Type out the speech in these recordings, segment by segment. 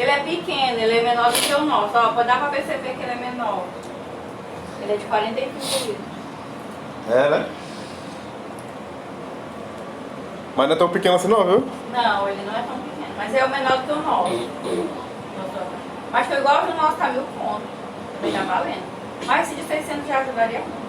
Ele é pequeno, ele é menor do que o nosso. Ó, pode dar pra perceber que ele é menor. Ele é de 45 litros. É, né? Mas não é tão pequeno assim não, viu? Não, ele não é tão pequeno, mas é o menor do que o nosso. Mas foi igual o nosso, tá 1.000 pontos. Também tá valendo. Mas esse de 600 já ajudaria muito.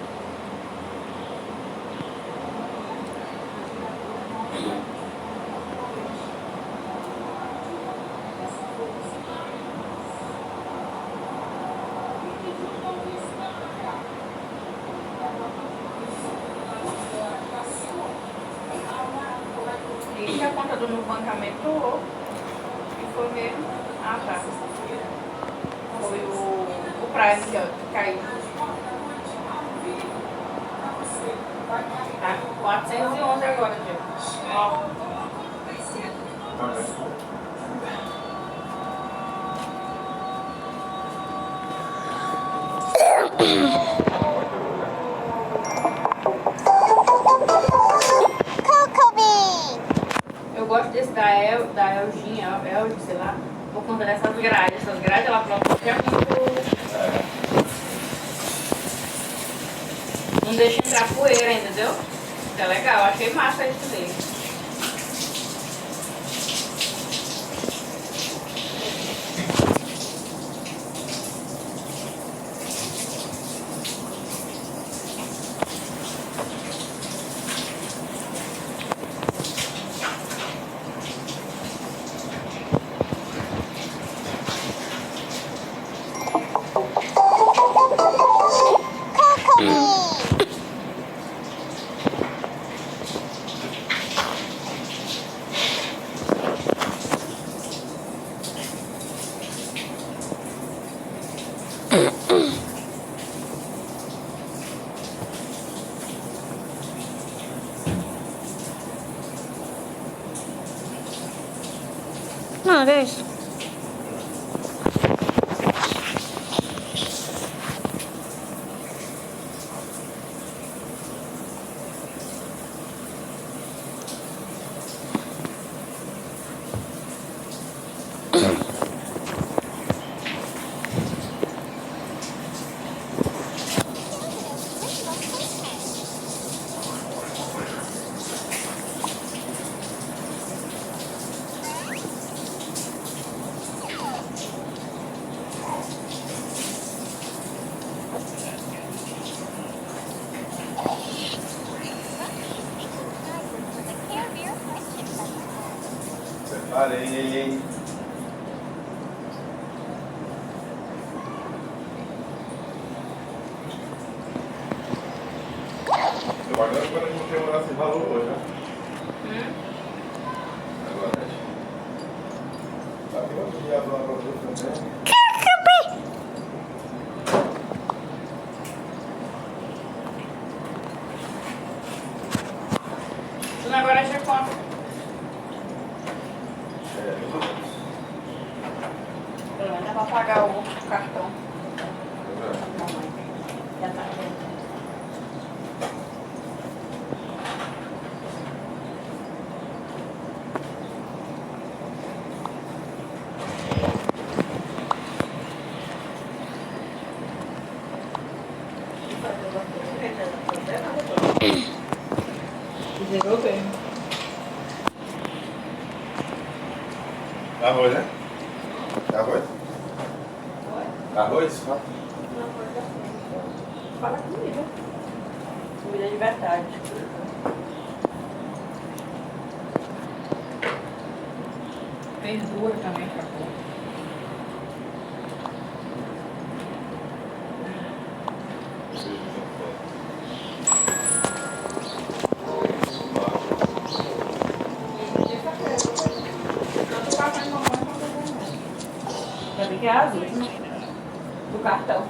E a conta do meu banco aumentou. E foi mesmo. Ah, tá. Foi o Prime que caiu. Tá 411 agora, Diego. Ó. Eu gosto desse da Elginha, Elg, sei lá, por conta dessas grades. Essas grades ela protege muito. Não deixa entrar poeira, entendeu? É legal, achei massa isso dele. Não, é isso. Separei. Eu agora a gente tem um esse valor hoje, né? Agora a gente. Tá aqui no dia do produto também. Agora já conta. Pelo menos dá pra pagar o cartão. Já tá dentro. Zerou bem. Arroz, né? Arroz? Arroz? Fala comida. Comida de verdade. Verdura também pra pôr. Que é as últimas do cartão.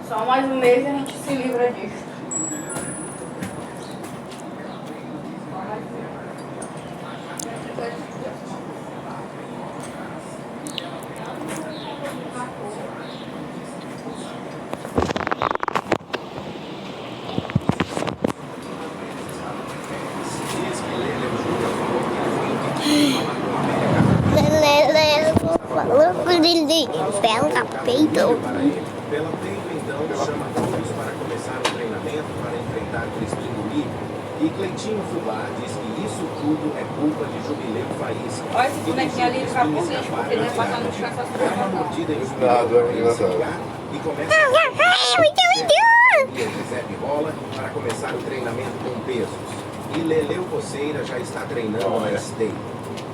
Só mais um mês e a gente se livra disso. de Bela Peito. Bela Peito, então, chama todos para começar o treinamento para enfrentar Crispim do Milho. E Cleitinho Fubá diz que isso tudo é culpa de Jubileu Faísca. Olha esse bonequinho ali, ele vai por lixo, porque ele vai passar no chão só se Dá uma não. mordida em Nada, Jubileu é engraçado. e começa a recebe rola para começar o treinamento com pesos. E Leleu Coceira já está treinando na esteira.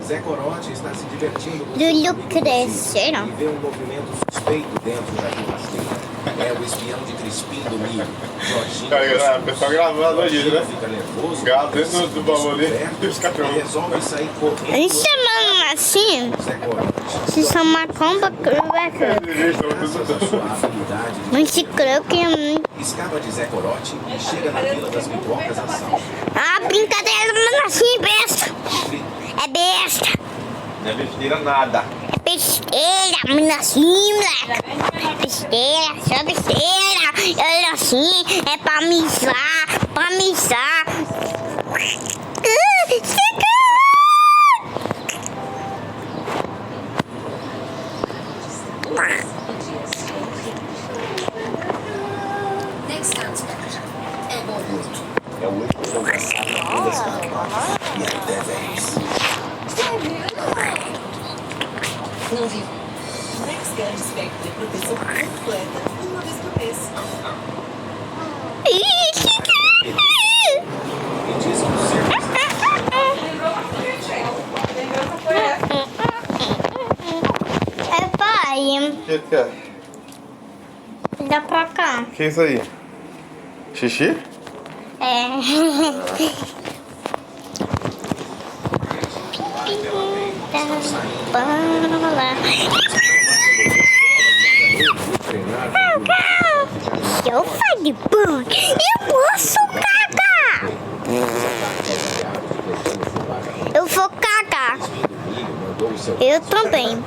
Zé Corote está se divertindo com Do seus amigos Lucreceira. e vê um movimento suspeito dentro da churrasqueira. É o espião de Crispim do Milho, Jorginho. O pessoal gravando hoje, né? Fica nervoso, Galo dentro do baú ali, e os e cachorros. resolve sair correndo. Eles chamam assim, Zé Corote. se chama comba cruvaca. Graças à sua habilidade de Mas se creu que é muito... escapa de Zé Corote e chega na Vila das Pipocas a salvo. Ah, brincadeira, mas assim, besta. É besta. Não é besteira nada. É besteira, mas assim, moleque. Besteira, só besteira. Eu assim, é pra misar, pra misar. É o único jogo da safra e até 10. Não viu? NexGard Spectre, proteção completa, uma vez por mês. E diz que o cerco está Lembrou uma foguetinha. Lembrou que foi essa. É, pai. O que é? Dá pra cá. Que é isso aí? Xixi? É. Se eu falei bom, eu posso cagar. Eu vou cagar. Eu também.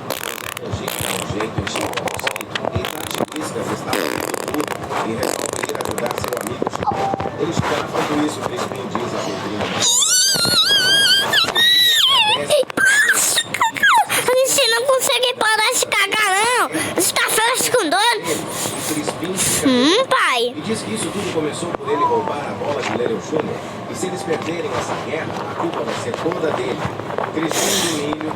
E resolve ir ajudar seu amigo Chico. Eles ficaram fazendo isso, Crispim diz a Pedrinho. Você não consegue parar de cagar, não. Você tá frescando. Crispim Pai. e diz que isso tudo começou por ele roubar a bola de Leleu Júnior. E se eles perderem essa guerra, a culpa vai ser toda dele. Crispim do Milho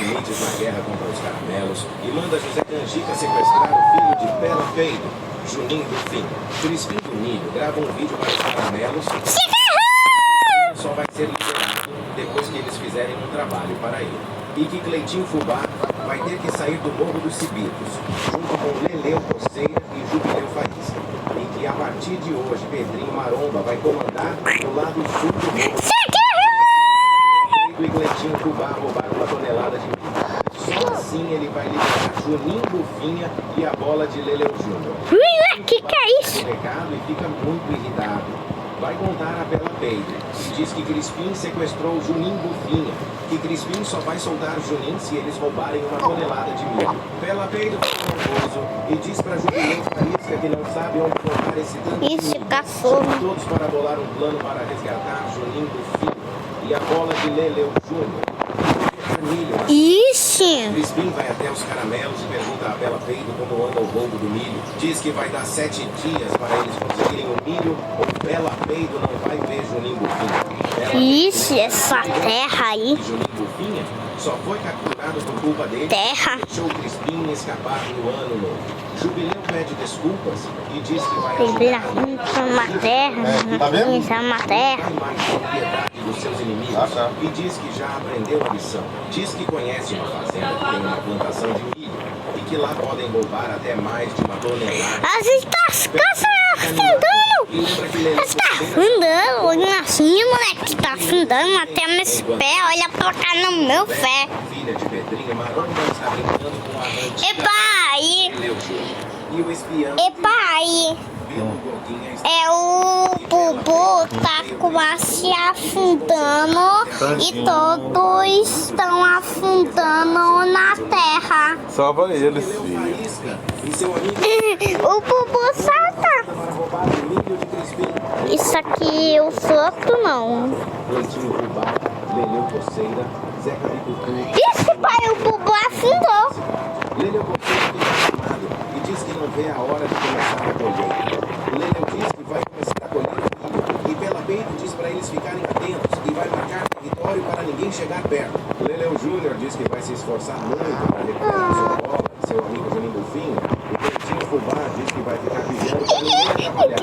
limites na guerra contra os caramelos e manda José Canjica sequestrar o filho de Bela Peito, Juninho do Fim. Crispim do Milho grava um vídeo para os caramelos. Só vai ser liberado depois que eles fizerem um trabalho para ele. E que Cleitinho Fubá vai ter que sair do Morro dos Cibitos, junto com Leleu Coceira e Jubileu Faísca. E que a partir de hoje, Pedrinho Maromba vai comandar o lado sul do morro. E Cleitinho Fubá roubar uma tonelada de milho. Só assim ele vai liberar Juninho Bufinha e a bola de Leleu Júnior. Que é isso? O recado e fica muito irritado. Vai contar a Bela Peito e diz que Crispim sequestrou Juninho Bufinha, que Crispim só vai soltar Juninho se eles roubarem uma tonelada de milho. Bela Peito fica nervoso e diz para Jubileu Faísca que não sabe onde colocar esse tanto de Isso, milho. cachorro. Chamam todos para bolar um plano para resgatar Juninho Bufinha e a bola de Leleu Júnior. Milho. Ixi. Crispim vai até os caramelos e pergunta a Bela Peito como anda o roubo do milho. Diz que vai dar 7 dias para eles conseguirem o milho ou Bela Peito não vai ver Juninho Bufinha. Ixi, essa terra aí. Juninho Bufinha só foi capturado por culpa dele. Terra. Deixou Crispim escapar no ano novo. Jubileu pede desculpas e diz que vai Bebê, ajudar. isso é uma terra. Tá vendo? Isso é uma terra. Vai mais propriedade dos seus inimigos Ah, tá. e diz que já aprendeu a lição. Diz que conhece uma fazenda que tem uma plantação de milho e que lá podem roubar até mais de uma tonelada. A gente tá afundando. E lembra que Leleu Você tá afundando. Olha assim, moleque. Tá afundando até meus pés. Olha pra cá no meu pé. filha de Pedrinho Maromba está brincando com a antiga E pai. Leleu Júnior. E o espião E pai. viu o Gordinha está É o Bubu tá quase afundando e todos estão afundando na terra. Salva eles, Leleu filho. Faísca e seu amigo O Bubu salta. para roubar o milho de Crispim. Isso aqui eu solto não. Cleitinho Fubá, Leleu Coceira, Zé Cabicutu. Isso, pai, o Bubu afundou. E Leleu Coceira fica animado e diz que não vê a hora de começar a colheita. Leleu diz que vai começar a colher o milho e Pela Peito diz para eles ficarem atentos e vai marcar território para ninguém chegar perto. Leleu Júnior diz que vai se esforçar muito para recuperar sua bola e seu amigo Juninho Golfinho. O Cleitinho Fubá diz que vai ficar vigiando para ninguém atrapalhar.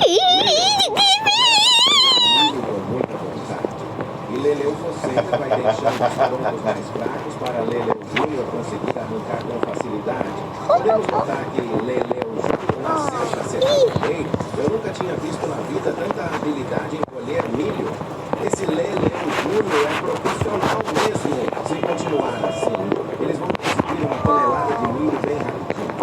Milho com muita vontade. E Leleu Coceira vai deixando os troncos mais fracos para Leleu Júnior conseguir arrancar com facilidade. Podemos notar que Leleu Júnior nasceu para ser carpinteiro. Eu nunca tinha visto na vida tanta habilidade em colher milho. Esse Leleu Júnior é profissional mesmo. Se continuar assim, eles vão conseguir uma tonelada de milho bem rapidinho.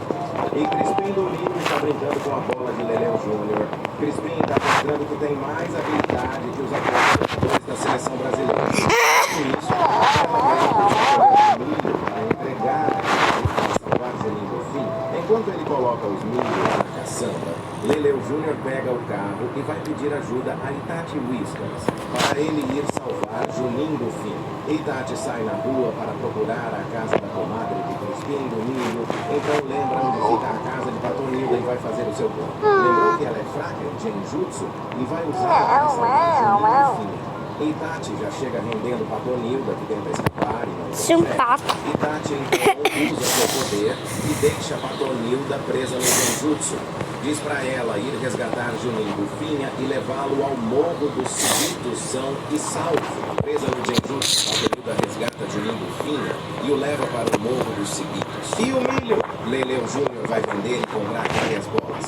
E Crispim do Milho está brincando com a bola de Leleu Júnior. Crispim está mostrando que tem mais habilidade que os atletas da seleção brasileira. Com isso, ela vai colher milho para entregar e salvar Juninho Golfinho. Enquanto ele coloca os milhos na caçamba, Leleu Júnior pega o carro e vai pedir ajuda a Itati Whiskas para ele ir salvar Juninho Golfinho. Itati sai na rua para procurar a casa da comadre de Crispim do Milho. Então lembra onde fica a casa de Patonilda e vai fazer o seu plano. Lembrou que ela é fraca em Genjutsu e vai usar para salvar Juninho Golfinho. Itati já chega rendendo Patonilda, que tenta escapar e não consegue. Itati então usa seu poder e deixa Patonilda presa no Genjutsu. Diz pra ela ir resgatar Juninho Golfinho e levá-lo ao morro dos Cibitos São e salvo. Presa no Genjutsu, Patonilda resgata Juninho Golfinho e o leva para o morro dos Cibitos. E o milho? Leleu Júnior vai vender e comprar várias bolas.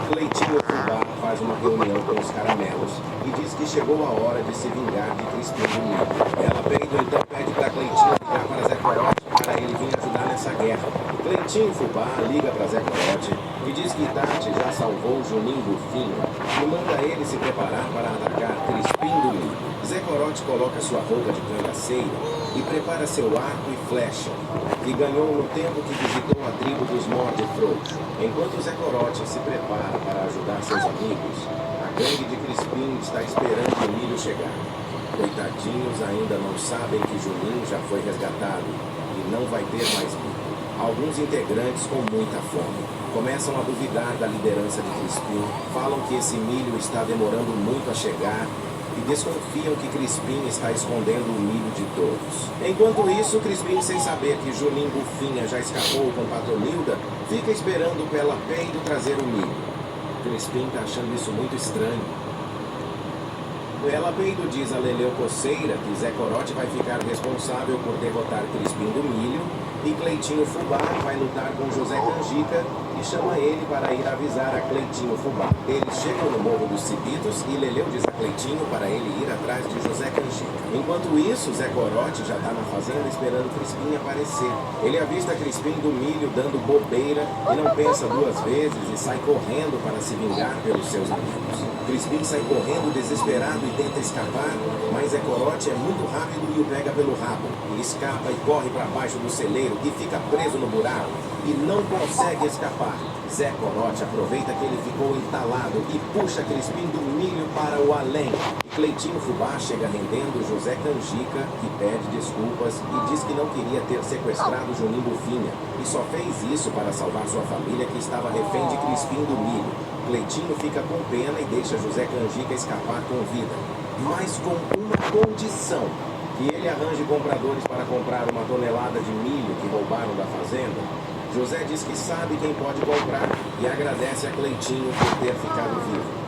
Cleitinho Fubá faz uma reunião com os caramelos e diz que chegou a hora de se vingar de Crispim do Milho. Ela Peito então pede para Cleitinho ligar para Zé Corote para ele vir ajudar nessa guerra. Cleitinho Fubá liga para Zé Corote e diz que Itati já salvou Juninho Golfinho e manda ele se preparar para atacar Crispim do Milho. Zé Corote coloca sua roupa de cangaceiro e prepara seu arco e flecha, que ganhou no tempo que visitou a tribo dos Morde Frouxo. Enquanto Zé Corote se prepara para ajudar seus amigos, a gangue de Crispim está esperando o milho chegar. Coitadinhos ainda não sabem que Juninho já foi resgatado e não vai ter mais milho. Alguns integrantes com muita fome começam a duvidar da liderança de Crispim, falam que esse milho está demorando muito a chegar e desconfiam que Crispim está escondendo o milho de todos. Enquanto isso, Crispim, sem saber que Juninho Golfinho já escapou com Patonilda, fica esperando Pela Peito trazer o milho. Crispim está achando isso muito estranho. Pela Peito diz a Leleu Coceira que Zé Corote vai ficar responsável por derrotar Crispim do Milho e Cleitinho Fubá vai lutar com José Canjica e chama ele para ir avisar a Cleitinho Fubá. Eles chegam no Morro dos Cibitos e Leleu diz a Cleitinho para ele ir atrás de José Canjica. Enquanto isso, Zé Corote já está na fazenda esperando Crispim aparecer. Ele avista Crispim do Milho dando bobeira e não pensa duas vezes e sai correndo para se vingar pelos seus amigos. Crispim sai correndo desesperado e tenta escapar, mas Zé Corote é muito rápido e o pega pelo rabo. Ele escapa e corre para baixo do celeiro e fica preso no buraco e não consegue escapar. Zé Corote aproveita que ele ficou entalado e puxa Crispim do Milho para o além. E Cleitinho Fubá chega rendendo José Canjica, que pede desculpas e diz que não queria ter sequestrado Juninho Golfinho e só fez isso para salvar sua família que estava refém de Crispim do Milho. Cleitinho fica com pena e deixa José Canjica escapar com vida, mas com uma condição: que ele arranje compradores para comprar uma tonelada de milho que roubaram da fazenda. José diz que sabe quem pode comprar e agradece a Cleitinho por ter ficado vivo.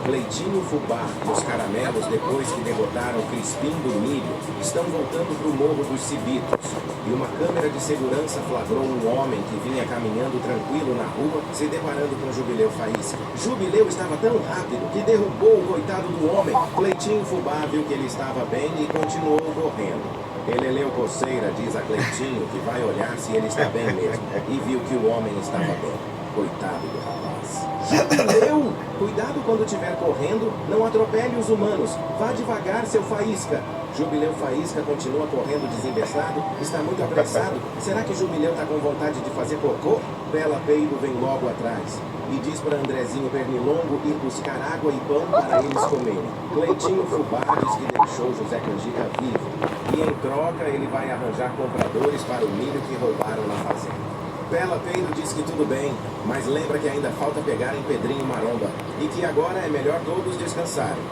Cleitinho Fubá e os caramelos, depois que derrotaram Crispim do Milho, estão voltando para o Morro dos Cibitos e uma câmera de segurança flagrou um homem que vinha caminhando tranquilo na rua, se deparando com Jubileu Faísca. Jubileu estava tão rápido que derrubou o coitado do homem. Cleitinho Fubá viu que ele estava bem e continuou correndo. Leleu Coceira diz a Cleitinho que vai olhar se ele está bem mesmo e viu que o homem estava bem. Coitado do rapaz. Jubileu! Cuidado quando estiver correndo, não atropele os humanos. Vá devagar, seu Faísca. Jubileu Faísca continua correndo desembestado, está muito apressado. Será que Jubileu está com vontade de fazer cocô? Pela Peito vem logo atrás e diz para Andrezinho Pernilongo ir buscar água e pão para eles comerem. Cleitinho Fubá diz que deixou José Canjica vivo e em troca ele vai arranjar compradores para o milho que roubaram na fazenda. Pela Peido diz que tudo bem, mas lembra que ainda falta pegar em Pedrinho e Maromba e que agora é melhor todos descansarem.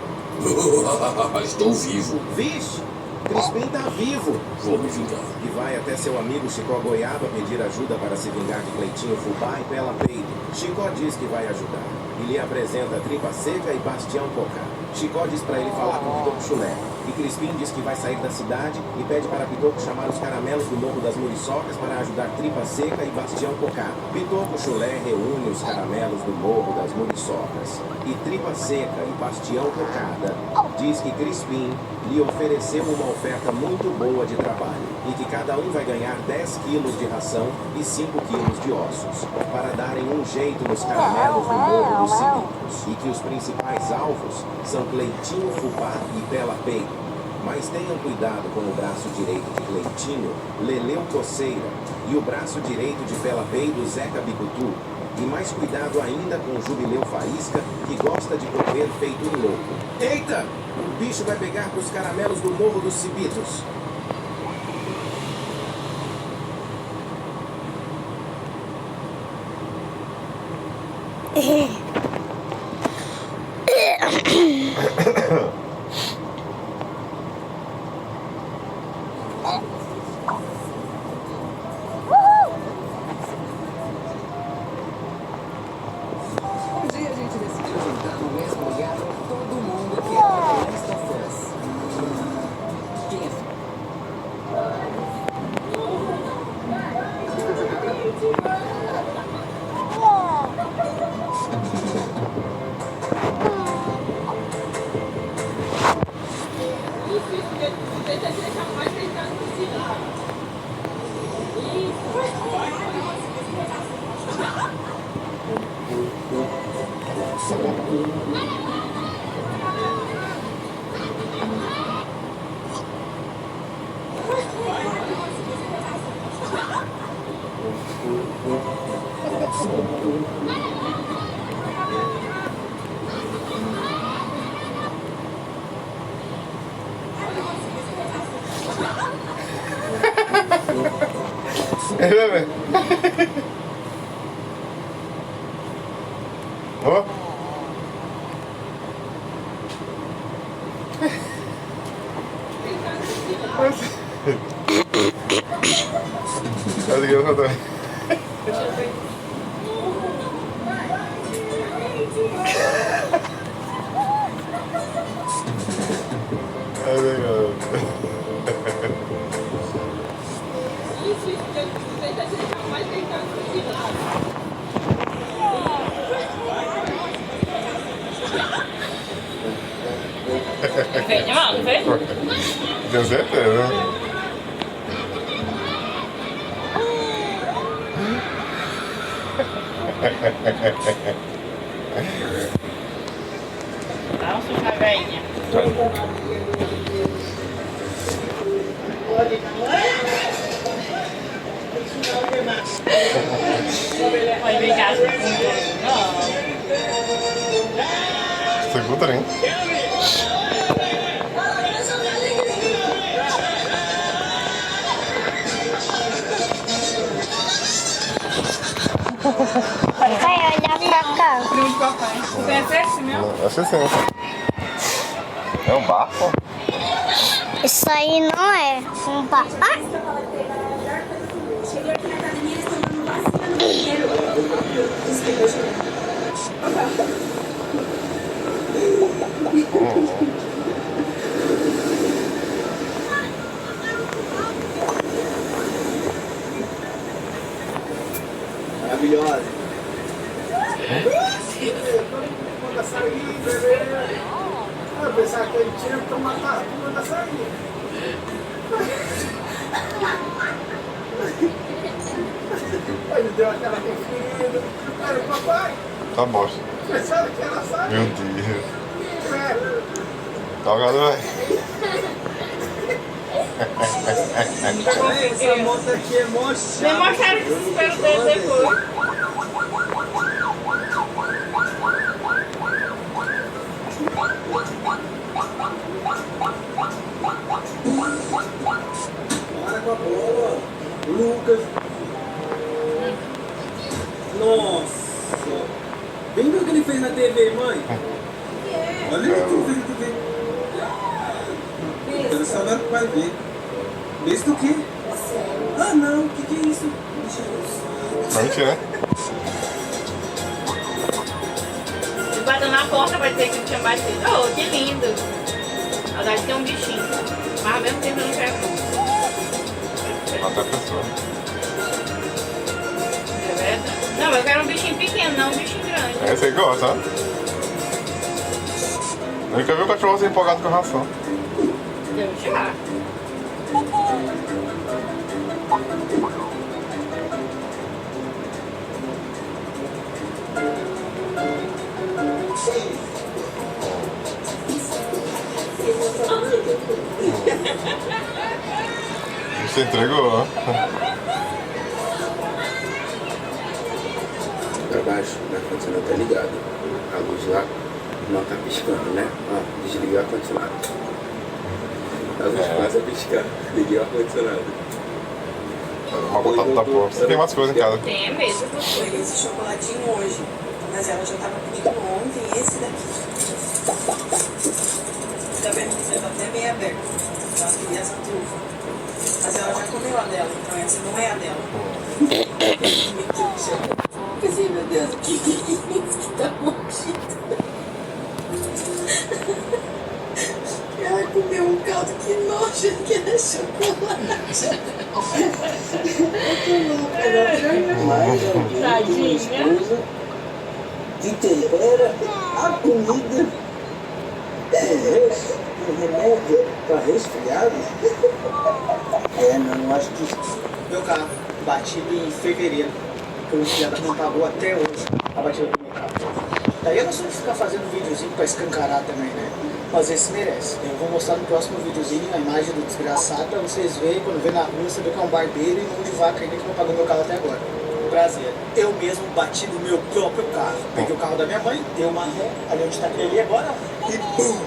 Estou vivo. Vixe! Crispim tá vivo! Vou me vingar. E vai até seu amigo Chicó Goiaba pedir ajuda para se vingar de Cleitinho Fubá e Pela Peido. Chicó diz que vai ajudar. E lhe apresenta Tripa Seca e Bastião Pocá. Chicó diz para ele falar com Pitoco Chulé. E Crispim diz que vai sair da cidade e pede para Pitoco chamar os caramelos do Morro das Muriçocas para ajudar Tripa Seca e Bastião Pocá. Pitoco Chulé reúne os caramelos do Morro das Muriçocas. E Tripa Seca e Bastião Pocada diz que Crispim lhe ofereceu uma oferta muito boa de trabalho e que cada um vai ganhar 10 quilos de ração e 5 quilos de ossos para darem um jeito nos caramelos do Morro dos Cibitos e que os principais alvos são Cleitinho Fubá e Pela Peido. Mas tenham cuidado com o braço direito de Cleitinho, Leleu Coceira, e o braço direito de Pela Peido, Zeca Bicutu. E mais cuidado ainda com o Jubileu Faísca, que gosta de correr feito um louco. Eita! O bicho vai pegar pros caramelos do Morro dos Cibitos. Um dia a gente decidiu juntar no mesmo lugar todo mundo que era do Last of Us. Quem é? Ó. Olha aqui, olha. É legal. Fez de mal, não fez? Tenho certeza. Dá um suco na veinha. Pode brincar com tudo. Não. Segunda, hein? Vai olhar pra cá. Primo de papai. Você conhece esse meu? Acho que sim. É um barco? Isso aí não é um barco. Cheguei aqui na academia, eles estão dando vacina no banheiro. Maravilhosa. Manda sair, bebê. Eu pensava que ele tinha que matar, manda sair. Aí ele deu aquela referida. Era o papai. Tá bosta. Pensava que era sair. Meu Deus. É. Tá jogando, velho. Essa moto aqui é mó chata. Nem mostraram o desespero dele depois. Para com a bola. Lucas. TV, mãe? Olha o YouTube, tu vê. Quero saber o que vai ver. Beijo do quê? Ah, não. O que é isso? Vai mentir, né? E bateu na porta vai dizer que não tinha batido. Oh, que lindo. Na verdade tem um bichinho. Mas ao mesmo tempo eu não quero. Até a pessoa. É verdade? Não, eu quero um bichinho pequeno, não um bichinho grande. É, você gosta, né? Nunca vi um cachorro assim empolgado com a ração. Eu já. Você entregou, né? Pra baixo, o ar-condicionado tá ligado. A luz lá não tá piscando, né? Ó, desliguei o ar-condicionado. A luz começa a piscar. Liguei o ar-condicionado. Uma batata da porra. Você tem mais coisas em casa. Tem mesmo. Foi esse chocolatinho hoje, mas ela já tava pedindo ontem esse daqui. Tá vendo? Já tá até meio aberto. Ela queria essa trufa. Mas ela já comeu a dela, então essa não é a dela. Pensei, meu Deus, o que é isso que tá mordido? Ela comeu um caldo, que nojo, que era chocolate. Mais alguém esposa que tempera a comida. Um remédio para resfriado? Não acho que... Meu carro, batido em fevereiro. Que o filho não pagou até hoje a batida do meu carro. Daí eu não sei ficar fazendo videozinho pra escancarar também, né? Mas esse merece. Eu vou mostrar no próximo videozinho a imagem do desgraçado pra vocês verem, quando ver na rua, saber que é um barbeiro e não de vaca ainda que não pagou meu carro até agora. Prazer. Eu mesmo bati no meu próprio carro. Peguei o carro da minha mãe, dei uma ré, ali onde tá aquele ali agora, e pum!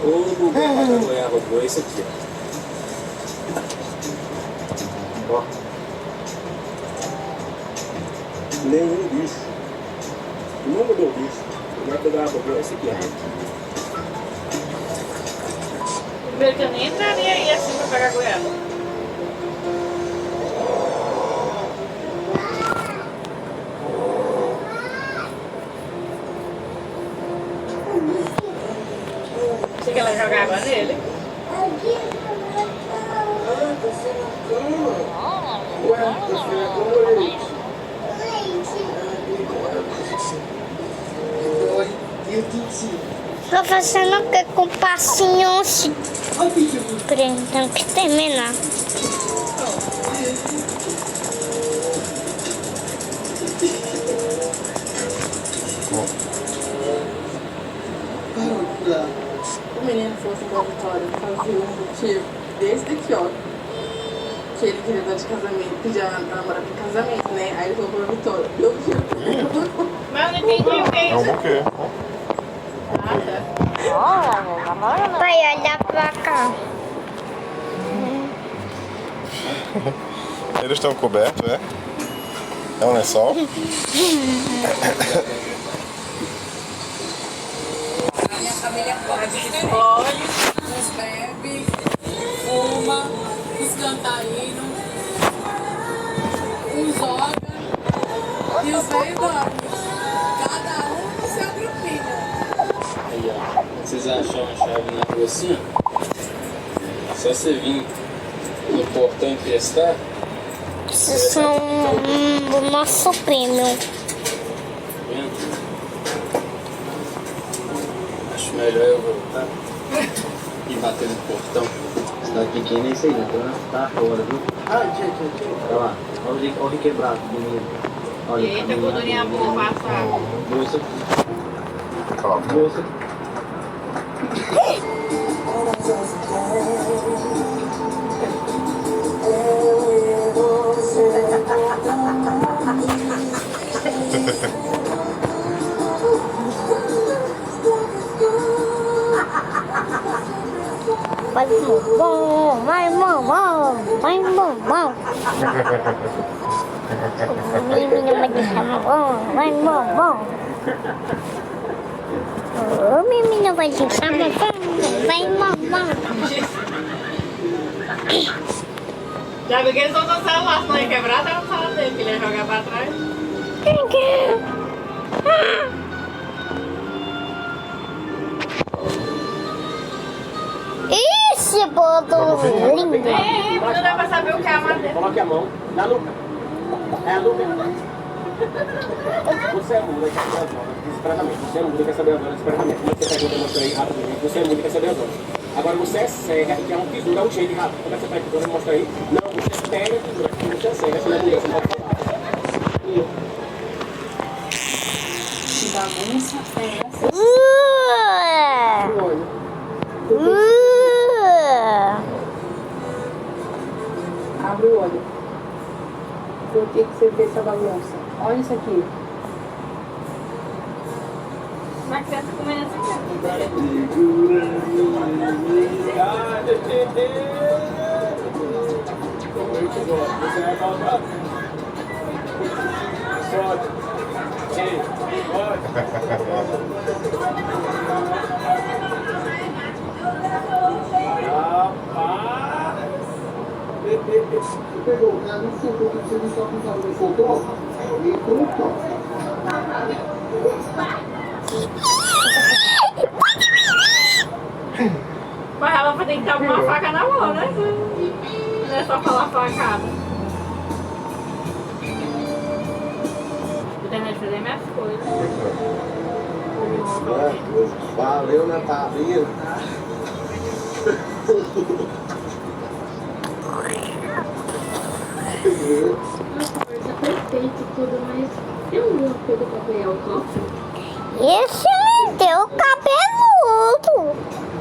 O lugar pra goiaba boa é esse aqui, ó. Nenhum bicho. Não mudou o bicho. O lugar pra goiaba boa é esse aqui, ó. Primeiro que eu nem entraria aí assim pra pegar goiaba. Você quer ela jogar água nele? Tô fazendo o que com paciência? Tem que terminar. O menino fosse pra Vitória fazer um motivo desse daqui, ó. Que ele queria dar de casamento, pedir a namorada de casamento, né? Aí ele falou pra Vitória, meu Deus. Mas eu não entendi o que é É um isso. buquê. Vai olhar pra cá. Eles estão cobertos, é? É um lençol? Minha família pode Explode. uns bebe, fuma, uns cantarinos, uns joga e os velhos dormem. Cada um no seu grupinho. Aí, ó. Vocês acham a chave na rua assim, ó? Só você vir no portão emprestar. Esses são do nosso prêmio. Vendo? Acho melhor eu voltar e bater no portão. Cidade pequena é isso aí, né? Tá fora, viu? Ai, tchau. Olha lá, olha o requebrado do menino. Olha, Eita, gordurinha boa, passa. bolsa, Calma. bolsa. Vai, bom. Menina vai deixar bom. Vai, bom. Ô, menina vai deixar bom. Vai, bom. Já vi que eles vão dançar lá, se não ia quebrar, tava no salão dele, que ele ia jogar pra trás. Esse bolo lindo. Não dá pra saber o que é a madeira. Coloque a mão na nuca. É a nuca. Você é muda, quer saber as horas, desesperadamente. Você é muda, quer saber as horas, desesperadamente. Como você pergunta, eu mostrei rapidamente. Você é muda, quer saber as horas. Agora você é cega, que é um tesouro, é um jeito rápido. Como é que você pergunta, eu mostro aí? Não, você tem a tesoura, você é cega, você não é mulher, você não pode falar. Que bagunça é essa? Uh! O olho. Abre o olho. Por que você fez essa bagunça? Olha isso aqui. Uma criança comendo essa criança. Pegou o cara no fundo, que você não só com o voltou e pronto. Mas ela vai ter que estar com uma faca na mão, né? Não é só falar facada. Eu terminei de fazer minhas coisas. Valeu, Natalina. Perfeito tudo, mas tem alguma coisa pra apoiar o copo? Esse me deu cabeludo.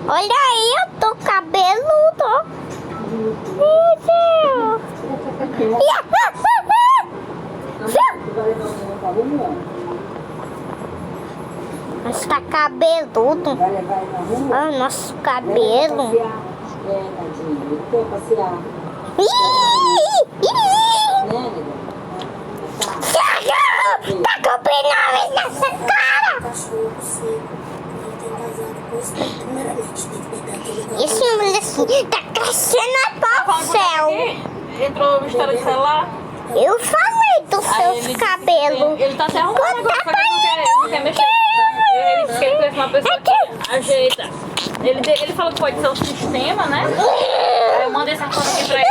Olha aí, eu tô cabeludo. Meu Deus. Vai levar o menino pra rua? Mas tá cabeludo. Vai levar ele na rua? Ah, nosso cabelo. É, tadinho, ele quer passear. Né, nega? Tá com penal nessa cara. Isso, mulher, assim, tá crescendo até o céu. Entrou no história de celular. Eu falei dos seus cabelos. Ele tá se arrumando agora, só que ele não quer mexer. Ele disse que ele conhece uma pessoa que ajeita. Ele falou que pode ser o sistema, né? Aí eu mandei essa foto aqui pra ele.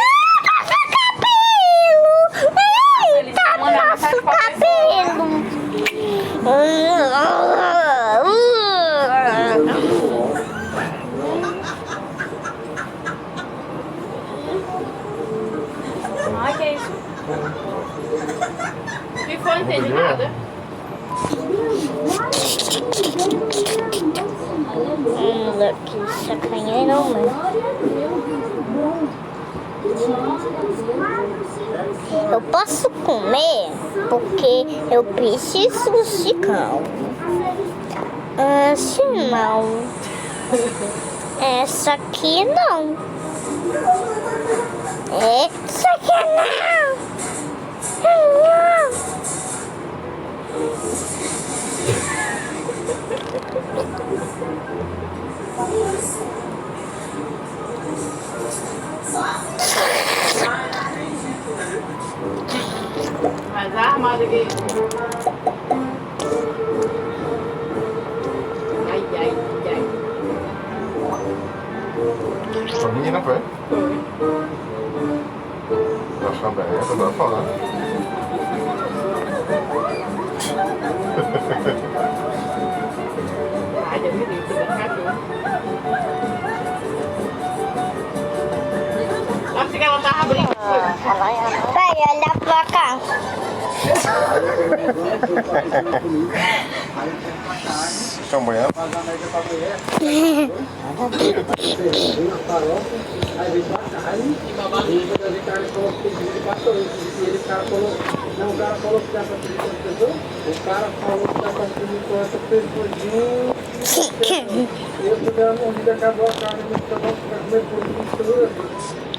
Ele tá no nosso cabelo. Ai, que é isso? Que foi? Não entendi nada. Que sacanheiro, mano. Eu posso comer porque eu preciso de calma. Se não, essa aqui não. Essa aqui não. Não. Mas armado aqui. Ai, ai, ai. A menina foi? Tá achando bem, tá dando falar. Ai, Deus me livre, tô dando cachorro. Acho que ela tava brincando. Vai, olha pra cá. Estão banhando?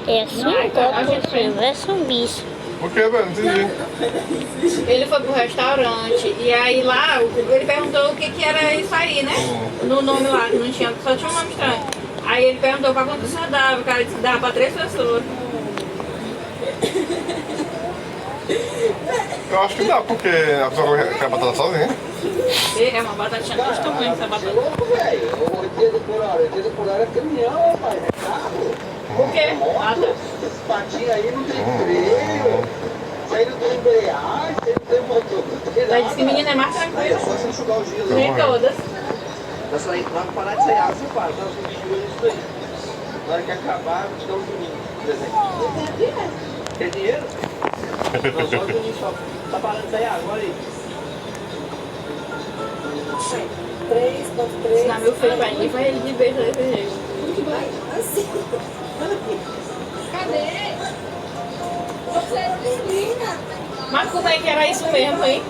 Esse não é possível, esse é um bicho. Por que, velho? Não entendi. Ele foi pro restaurante e aí lá ele perguntou o que que era isso aí, né? No nome lá, que não tinha, só tinha um nome estranho. Aí ele perguntou pra quanto pessoa dava, o cara disse que dava pra 3 pessoas. Eu acho que dá, porque a pessoa quer a batata sozinha. É uma batatinha desse tamanho, essa batata. Velho, 80 por hora. 80 por hora é caminhão, rapaz. É carro. Por quê? Ah, tá. Esse patinho aí não tem freio. Isso aí não tem embreagem, isso aí não tem motor. Ela disse que menina é mais Aí é tranquila. só você enxugar o gelo. Nem todas. É só ir lá parar de sair água, você para. Então, você enxuga isso daí. Na hora que acabar, eu vou te dar um juninho, por exemplo. Quer dinheiro? Não, só o juninho só. Tá parando de sair água, olha aí. 3.3. Ensinar meu filho pra ir, vai ele de beijo desse jeito. Que vai? Assim. Cadê? Você é menina. Mas como é que era isso mesmo, hein?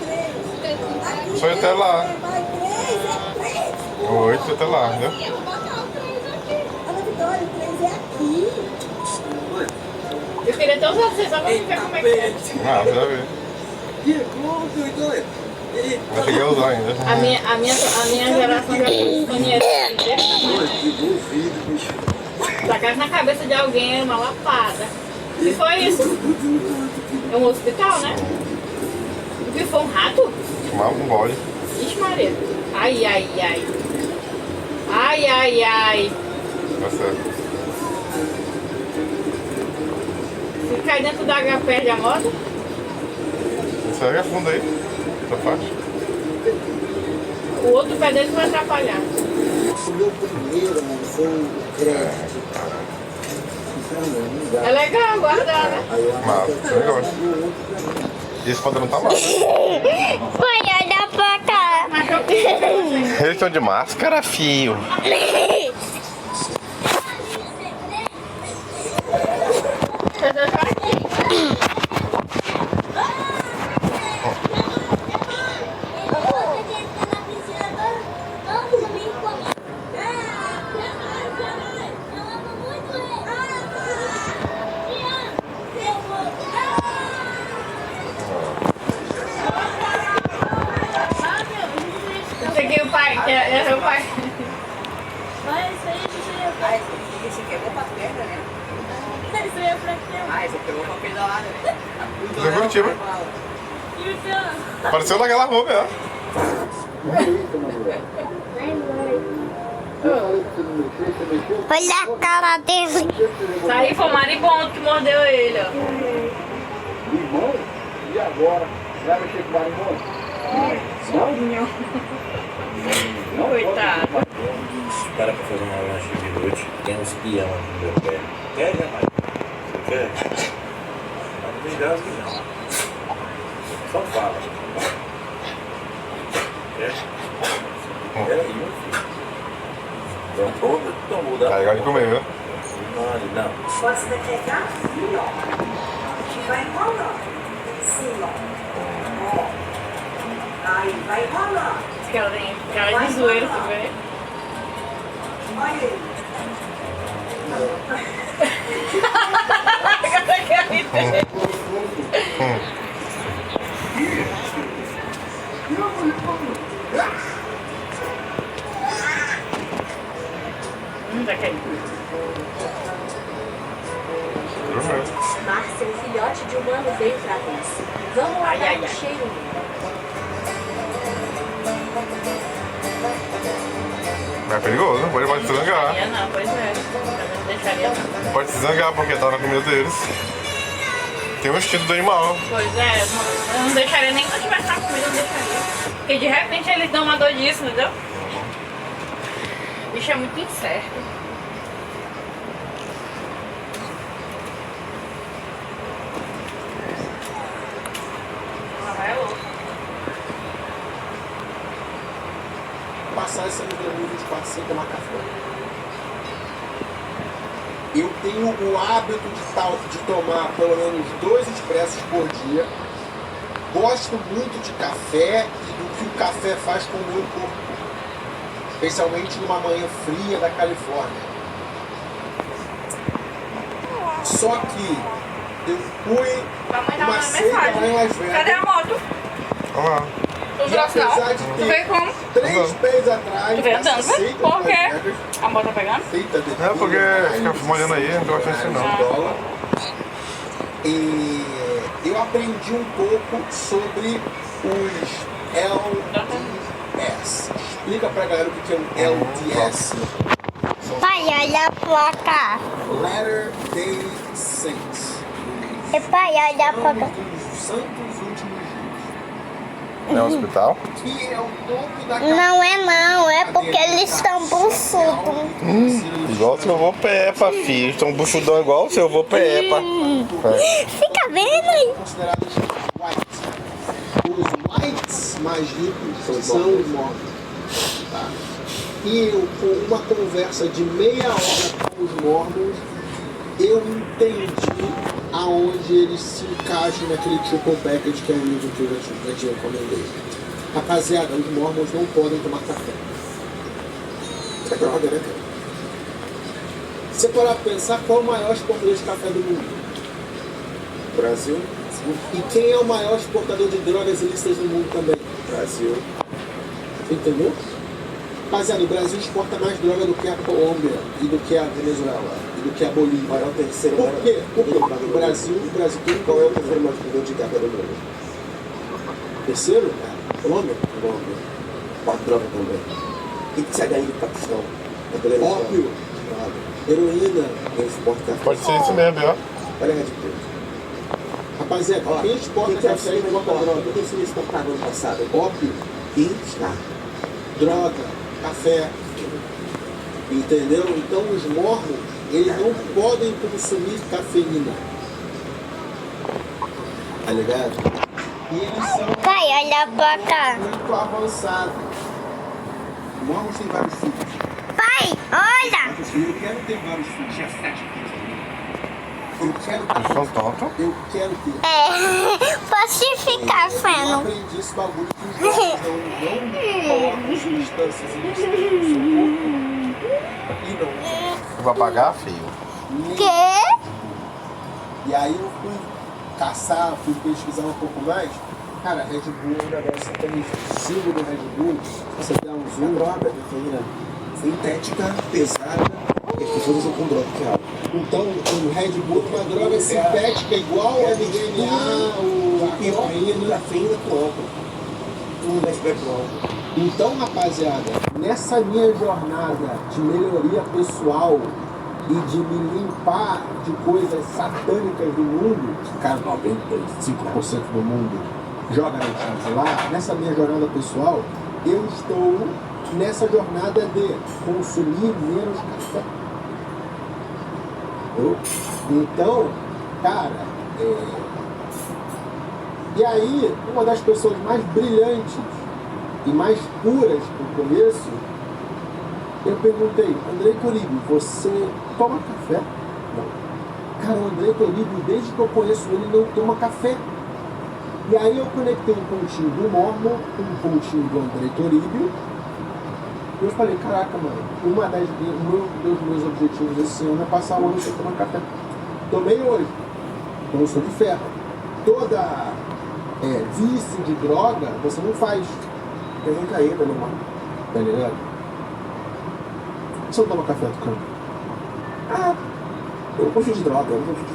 Só ir até lá. 8 até lá, né? Ana Vitória, o 3 é aqui. Eu queria ter usado vocês só pra ver como é que é. Ah, você vai ver. Não cheguei a usar ainda. A minha geração já conhece. Tacaram na cabeça de alguém uma lapada. O que foi isso? É um hospital, né? O que foi? Um rato? Fumar um bode. Ixi, Maria. Ai, ai, ai. Ai, ai, ai. Tá certo. Se cair dentro da água, perde a moto? Segue a fundo aí. Essa faixa. O outro pé dele vai atrapalhar. O meu primeiro, mano, foi o crédito. É legal guardar, né? Mas, você gosta. E esse padrão tá massa. Vai olhar pra cá. Eles estão de máscara, fio. Você deixou aqui. Esse aqui é o pai, que é o pai. Esse aqui é bom pra perna, né? Isso aí é pra quê? Ah, esse aqui é bom pra pedalar, né? Isso é Curitiba. Apareceu naquela roupa, ó. Olha a cara dele. Isso aí foi o maribondo que mordeu ele, ó. Limão? E agora? Vai mexer com marimbondo? Não? Coitado. Para pra fazer uma lanche de noite, tem um espião aqui no meu pé. Quer, rapaz? Você quer? Mas não tem gás aqui não. Só fala. Quer? Peraí, meu filho. Então muda. Tá legal de comer, viu? Não. Você vai pegar assim, ó. E vai enrolando. Sim, ó. Ó. Aí, vai enrolando. Aquela de zoeira, você vê? Olha aí. Tá caindo. Márcia, um filhote de humano veio pra nós. Vamos lá dar um cheiro nele. É perigoso, ele pode se zangar. Não, pois é. Não deixaria não. Pode se zangar porque tá na comida deles. Tem um instinto do animal. Pois é, eu não deixaria nem que eu tivesse na comida, eu não deixaria. Porque de repente eles dão uma dor disso, entendeu? O bicho é muito incerto. Passar essa nível 24 sem tomar café. Eu tenho o hábito de tomar pelo menos 2 expressos por dia. Gosto muito de café e do que o café faz com o meu corpo. Especialmente numa manhã fria da Califórnia. Só que eu fui Tua mãe dá uma uma seita lá em mensagem. Las Vegas. Cadê a moto? Vamos lá. Tu E apesar trouxe de não? ter Tu veio como? 3 meses atrás, Tu veio essa andando, seita né? de Por Las quê? Vegas, A moto tá pegando? seita de É porque fica molhando aí, não tô achando isso não. dólar. E eu aprendi um pouco sobre os LDS. Explica pra galera o que é um LDS. Pai, olha pra cá. Latter Day Saints. E pai, olha pra cá. Os santos últimos É um hospital? dias. Que é o nome da Não é não, é porque eles estão buçudos. Igual o seu vô Peppa, filho. Estão buchudão igual o seu vô Peppa. Fica vendo aí. considerados white. Os whites mais ricos são os mormons. Tá? E eu, com uma conversa de meia hora com os mormons, eu entendi aonde eles se encaixam naquele triple package que é o livro que eu te recomendei. Rapaziada, os mormons não podem tomar café. É droga, né, cara? Se você parar pra pensar, qual é o maior exportador de café do mundo? Brasil. E quem é o maior exportador de drogas ilícitas do mundo também? Brasil. Entendeu? Rapaziada, o Brasil exporta mais droga do que a Colômbia e do que a Venezuela e do que a Bolívia. Qual é o terceiro? Por quê? O Brasil tem... Qual é o terceiro maior exportador de café do mundo? Terceiro? Colômbia? Colômbia. Quatro drogas também. E que sai daí do Paquistão? Ópio. Heroína. Pode ser isso mesmo, ó. Olha a Red Bull. Rapaziada, quem exporta café e exporta droga? O que eles exportaram no passado? Ópio e droga, café. Entendeu? Então os mormons, eles não podem consumir cafeína. Tá ligado? E eles são Pai, olha pra cá. muito avançados. Mormons têm vários filhos. Pai, olha. Eu quero ter vários filhos. Tinha 7 filhos. Eu quero ter. São tontos? Eu quero ter. É, posso ficar Eu vendo. aprendi esse bagulho que os mormons não colocam substâncias ilícitas no seu corpo. E não. Vai pagar, filho? Quê? E aí eu fui caçar, fui pesquisar um pouco mais. Cara, Red Bull é um negócio terrível. O símbolo do Red Bull, você dá um zoom, droga, cafeína sintética, pesada, e as pessoas usam com droga, que é álcool. Então, o Red Bull é uma droga sintética igual ao MDMA, a cafeína. Cafeína com álcool. Tudo é com álcool. Então, rapaziada, nessa minha jornada de melhoria pessoal e de me limpar de coisas satânicas do mundo, que, cara, 95% do mundo joga na chave lá, nessa minha jornada pessoal, eu estou nessa jornada de consumir menos café. Então, cara, e aí, uma das pessoas mais brilhantes e mais puras que eu conheço, eu perguntei, Andrei Toribio, você toma café? Não. Cara, o Andrei Toribio, desde que eu conheço ele, não toma café. E aí eu conectei um pontinho do Mormon, um pontinho do Andrei Toribio, e eu falei, caraca, mano, um dos meus objetivos esse ano é passar o ano sem tomar café. Tomei hoje, então eu sou de ferro. Toda vício de droga, você não faz. Tem recaída no mar, tá ligado? Você não toma café do campo? Ah, eu gosto de droga, eu não gosto de...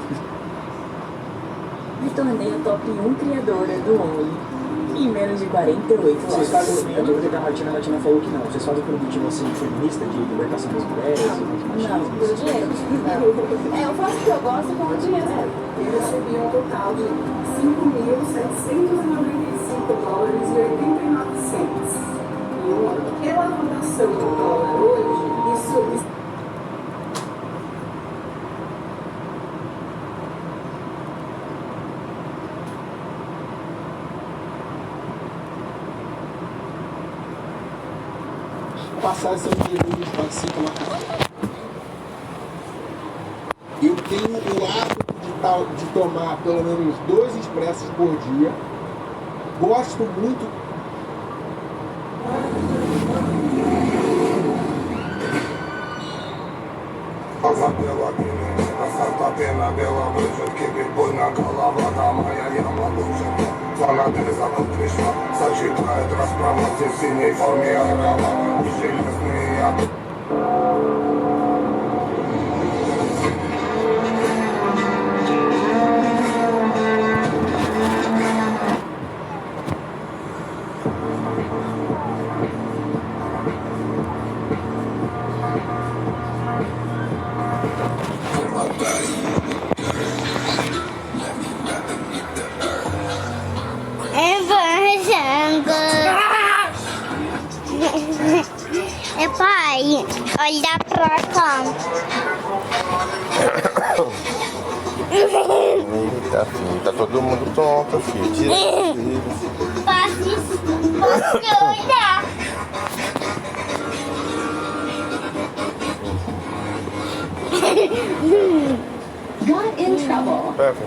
Me tornei a top 1 criadora do Only em menos de 48 horas. Vocês fazem, eu lembro que a Martina falou que não. Vocês fazem por motivo assim feminista, de libertação das mulheres? Não, pelo dinheiro. Eu faço o que eu gosto com o dinheiro. Eu recebi um total de $5.795,89. E pela votação do dólar hoje, isso passar essa minha pode ser tomar café. Eu tenho o hábito de tomar pelo menos 2 expressos por dia. Gosto muito. Santa pena bela bruxa que me põe na calava da maia e a maluca. Fanatreza no Krishna, Sagitário traz pra você se nem fome a gala. Os gênios nem a... É, pai, olha pra cá. Eita, filho, tá todo mundo tonto, filho. Tira filho. Posso olhar? Got in trouble. Pega.